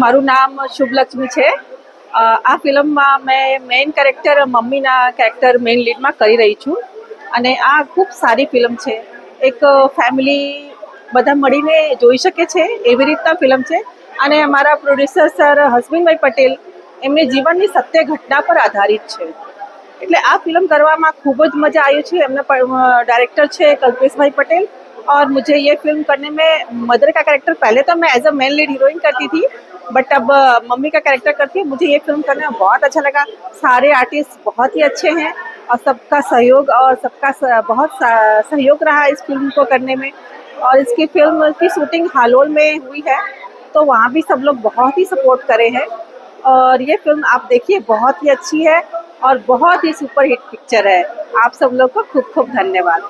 મારું નામ શુભલક્ષ્મી છે. આ ફિલ્મમાં મેં મેઇન કેરેક્ટર મમ્મીના કેરેક્ટર મેઇન લીડમાં કરી રહી છું અને આ ખૂબ સારી ફિલ્મ છે. એક ફેમિલી બધા મળીને જોઈ શકે છે એવી રીતના ફિલ્મ છે અને અમારા પ્રોડ્યુસર સર હસબીનભાઈ પટેલ એમની જીવનની સત્ય ઘટના પર આધારિત છે. એટલે આ फिल्म કરવામાં ખૂબ જ मज़ा आई છે. એમના डायरेक्टर છે कल्पेश भाई पटेल और मुझे ये फिल्म करने में मदर का कैरेक्टर पहले तो मैं as a main lead heroine करती थी, बट अब मम्मी का कैरेक्टर करती हूँ. मुझे ये फिल्म करने में बहुत अच्छा लगा. सारे आर्टिस्ट बहुत ही अच्छे हैं और सबका सहयोग और सबका बहुत सहयोग रहा इस फिल्म को करने में. और इसकी फिल्म की शूटिंग हालोल में हुई है, तो वहाँ भी सब लोग बहुत ही सपोर्ट करे हैं. और ये फिल्म आप देखिए, बहुत ही अच्छी है और बहुत ही सुपर हिट पिक्चर है. आप सब लोग को खूब खूब धन्यवाद.